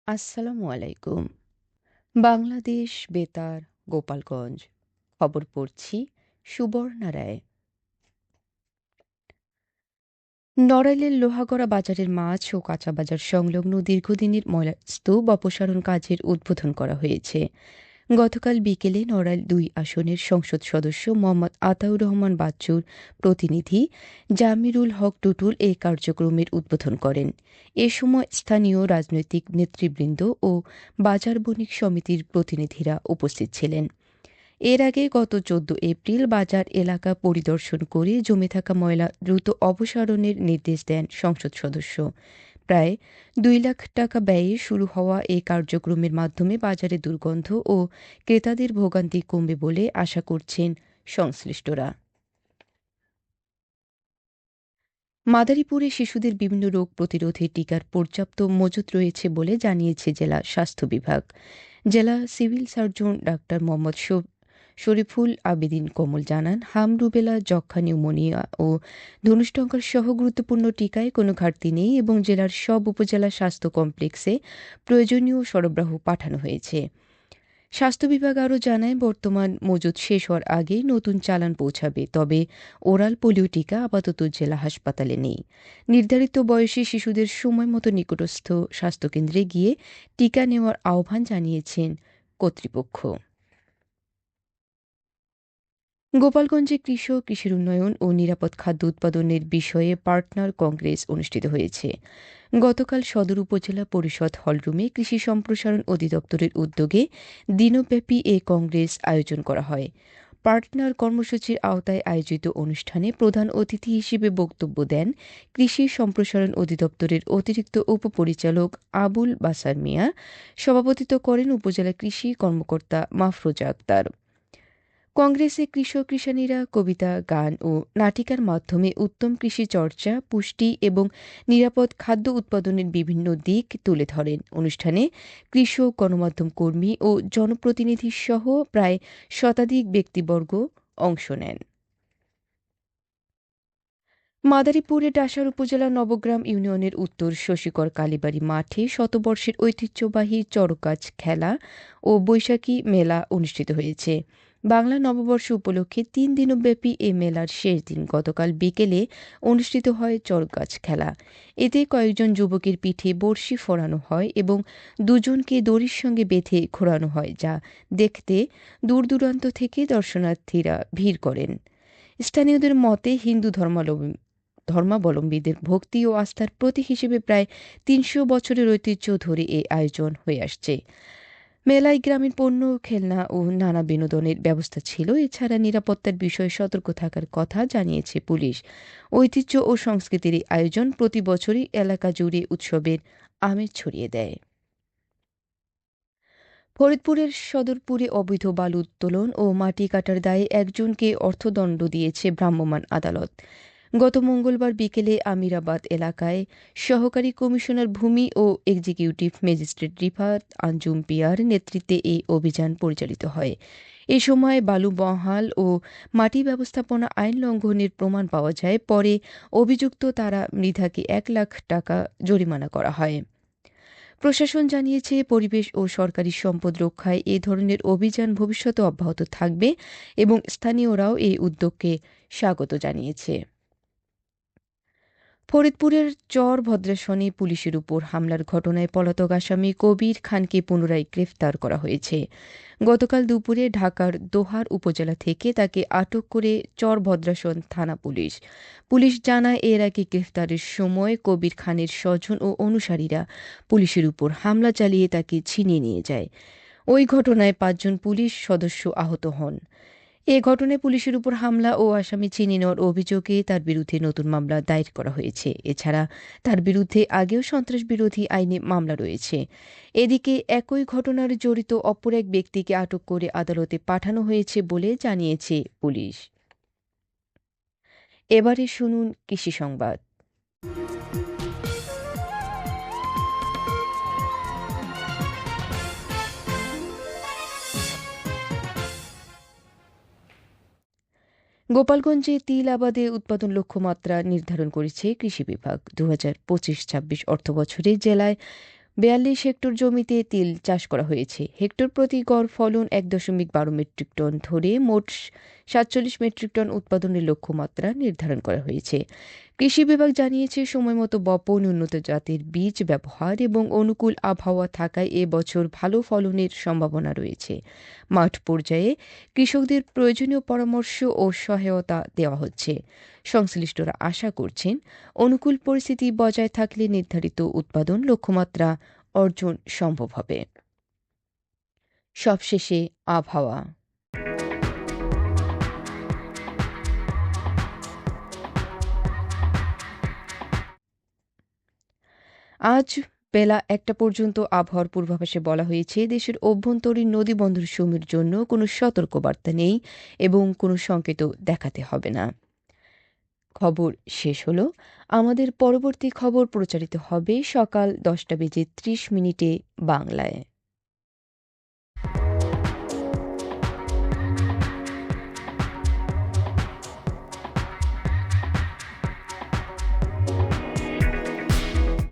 আসসালামু আলাইকুম। বাংলাদেশ বেতার, গোপালগঞ্জ। খবর পড়ছি সুবর্ণা রায়। নড়াইলের লোহাগড়া বাজারের মাছ ও কাঁচা বাজার সংলগ্ন দীর্ঘদিনের ময়লা স্তূপ অপসারণ কাজের উদ্বোধন করা হয়েছে। গতকাল বিকেলে নড়াইল ২ আসনের সংসদ সদস্য মোহাম্মদ আতাউর রহমান বাচ্চুর প্রতিনিধি জামিরুল হক টুটুল এই কার্যক্রমের উদ্বোধন করেন। এ সময় স্থানীয় রাজনৈতিক নেতৃবৃন্দ ও বাজার বণিক সমিতির প্রতিনিধিরা উপস্থিত ছিলেন। এর আগে গত ১৪ এপ্রিল বাজার এলাকা পরিদর্শন করে জমে থাকা ময়লা দ্রুত অপসারণের নির্দেশ দেন সংসদ সদস্য। প্রায় ২ লাখ টাকা ব্যয়ে শুরু হওয়া এই কার্যক্রমের মাধ্যমে বাজারে দুর্গন্ধ ও ক্রেতাদের ভোগান্তি কমবে বলে আশা করছেন সংশ্লিষ্টরা। মাদারীপুরে শিশুদের বিভিন্ন রোগ প্রতিরোধে টিকার পর্যাপ্ত মজুত রয়েছে বলে জানিয়েছে জেলা স্বাস্থ্য বিভাগ। জেলা civil surgeon doctor Mohammad Shariful Abedin Kamal জানান, হাম, রুবেলা, যক্ষ্মা, নিউমোনিয়া ও ধনুষ্টঙ্কার সহ গুরুত্বপূর্ণ টিকায় কোনো ঘাটতি নেই এবং জেলার সব উপজেলা স্বাস্থ্য কমপ্লেক্সে প্রয়োজনীয় সরবরাহ পাঠানো হয়েছে। স্বাস্থ্য বিভাগ আরও জানায়, বর্তমান মজুদ শেষ হওয়ার আগেই নতুন চালান পৌঁছাবে, তবে ওরাল পোলিও টিকা আপাতত জেলা হাসপাতালে নেই। নির্ধারিত বয়সী শিশুদের সময় মতো নিকটস্থ স্বাস্থ্যকেন্দ্রে গিয়ে টিকা নেওয়ার আহ্বান জানিয়েছেন কর্তৃপক্ষ। গোপালগঞ্জে কৃষক, কৃষির উন্নয়ন ও নিরাপদ খাদ্য উৎপাদনের বিষয়ে পার্টনার কংগ্রেস অনুষ্ঠিত হয়েছে। গতকাল সদর উপজেলা পরিষদ হলরুমে কৃষি সম্প্রসারণ অধিদপ্তরের উদ্যোগে দিনব্যাপী এ কংগ্রেস আয়োজন করা হয়। পার্টনার কর্মসূচির আওতায় আয়োজিত অনুষ্ঠানে প্রধান অতিথি হিসেবে বক্তব্য দেন কৃষি সম্প্রসারণ অধিদপ্তরের অতিরিক্ত উপপরিচালক আবুল বাসার মিয়া। সভাপতিত্ব করেন উপজেলা কৃষি কর্মকর্তা মাফরোজা আক্তার। কংগ্রেসে কৃষক কৃষানীরা কবিতা, গান ও নাটিকার মাধ্যমে উত্তম কৃষি চর্চা, পুষ্টি এবং নিরাপদ খাদ্য উৎপাদনের বিভিন্ন দিক তুলে ধরেন। অনুষ্ঠানে কৃষক, গণমাধ্যম কর্মী ও জনপ্রতিনিধি সহ প্রায় শতাধিক ব্যক্তিবর্গ অংশ নেন। মাদারীপুরে ডাসার উপজেলা নবগ্রাম ইউনিয়নের উত্তর শশীকর কালীবাড়ি মাঠে শতবর্ষের ঐতিহ্যবাহী চড়কগাছ খেলা ও বৈশাখী মেলা অনুষ্ঠিত হয়েছে। বাংলা নববর্ষ উপলক্ষে ৩ দিনব্যাপী এ মেলার শেষ দিন গতকাল বিকেলে অনুষ্ঠিত হয় চড়কগাছ খেলা। এতে কয়েকজন যুবকের পিঠে বড়শি ফোরানো হয় এবং দুজনকে দড়ির সঙ্গে বেঁধে ঘোরানো হয়, যা দেখতে দূর দূরান্ত থেকে দর্শনার্থীরা ভিড় করেন। স্থানীয়দের মতে হিন্দু ধর্মাবলম্বীদের ভক্তি ও আস্থার প্রতীক হিসেবে প্রায় ৩০০ বছরের ঐতিহ্য ধরে এ আয়োজন হয়ে আসছে। মেলায় গ্রামীণ পণ্য, খেলনা ও নানা বিনোদনের ব্যবস্থা ছিল। এছাড়া নিরাপত্তার বিষয়ে সতর্ক থাকার কথা জানিয়েছে পুলিশ। ঐতিহ্য ও সংস্কৃতির এই আয়োজন প্রতি বছরই এলাকা জুড়ে উৎসবের আমেজ ছড়িয়ে দেয়। ফরিদপুরের সদরপুরে অবৈধ বালু উত্তোলন ও মাটি কাটার দায়ে একজনকে অর্থদণ্ড দিয়েছে ভ্রাম্যমাণ আদালত। গত মঙ্গলবার বিকেলে আমিরাবাদ এলাকায় সহকারী কমিশনার ভূমি ও এক্সিকিউটিভ ম্যাজিস্ট্রেট রিফাত আঞ্জুম পিয়ার নেতৃত্বে এই অভিযান পরিচালিত হয়। এ সময় বালু বহাল ও মাটি ব্যবস্থাপনা আইন লঙ্ঘনের প্রমাণ পাওয়া যায়। পরে অভিযুক্ত তারা মৃধাকে ১ লাখ টাকা জরিমানা করা হয়। প্রশাসন জানিয়েছে, পরিবেশ ও সরকারি সম্পদ রক্ষায় এ ধরনের অভিযান ভবিষ্যতে অব্যাহত থাকবে এবং স্থানীয়রাও এই উদ্যোগকে স্বাগত জানিয়েছে। ফরিদপুরের চর ভদ্রাসনে পুলিশের উপর হামলার ঘটনায় পলাতক আসামি কবির খানকে পুনরায় গ্রেফতার করা হয়েছে। গতকাল দুপুরে ঢাকার দোহার উপজেলা থেকে তাকে আটক করে চর ভদ্রাসন থানা পুলিশ। পুলিশ জানায়, এর আগে গ্রেফতারের সময় কবির খানের স্বজন ও অনুসারীরা পুলিশের উপর হামলা চালিয়ে তাকে ছিনিয়ে নিয়ে যায়। ওই ঘটনায় ৫ জন পুলিশ সদস্য আহত হন। এ ঘটনায় পুলিশের উপর হামলা ও আসামি ছিনিয়ে নেওয়ার অভিযোগে তার বিরুদ্ধে নতুন মামলা দায়ের করা হয়েছে। এছাড়া তার বিরুদ্ধে আগেও সন্ত্রাস বিরোধী আইনে মামলা রয়েছে। এদিকে একই ঘটনার জড়িত অপর এক ব্যক্তিকে আটক করে আদালতে পাঠানো হয়েছে বলে জানিয়েছে পুলিশ। এবারে শুনুন কৃষি সংবাদ। গোপালগঞ্জে তিল আবাদে উৎপাদন লক্ষ্যমাত্রা নির্ধারণ করেছে কৃষি বিভাগ। ২০২৫-২৬ অর্থবছরে জেলায় ৪২ হেক্টর জমিতে তিল চাষ করা হয়েছে। হেক্টর প্রতি গড় ফলন ১.১২ মেট্রিক টন ধরে মোট ৪৭ মেট্রিক টন উৎপাদনের লক্ষ্যমাত্রা নির্ধারণ করা হয়েছে। কৃষি বিভাগ জানিয়েছে, সময়মতো বপন, উন্নত জাতের বীজ ব্যবহার এবং অনুকূল আবহাওয়া থাকায় এ বছর ভালো ফলনের সম্ভাবনা রয়েছে। মাঠ পর্যায়ে কৃষকদের প্রয়োজনীয় পরামর্শ ও সহায়তা দেওয়া হচ্ছে। সংশ্লিষ্টরা আশা করছেন, অনুকূল পরিস্থিতি বজায় থাকলে নির্ধারিত উৎপাদন লক্ষ্যমাত্রা অর্জন সম্ভব হবে। সবশেষে আবহাওয়া। আজ বেলা ১টা পর্যন্ত আবহাওয়ার পূর্বাভাসে বলা হয়েছে, দেশের অভ্যন্তরীণ নদীবন্দরসমূহের জন্য কোনো সতর্কবার্তা নেই এবং কোনো সংকেতও দেখাতে হবে না। খবর শেষ হলো। আমাদের পরবর্তী খবর প্রচারিত হবে সকাল ১০টা বেজে ৩০ মিনিটে বাংলায়।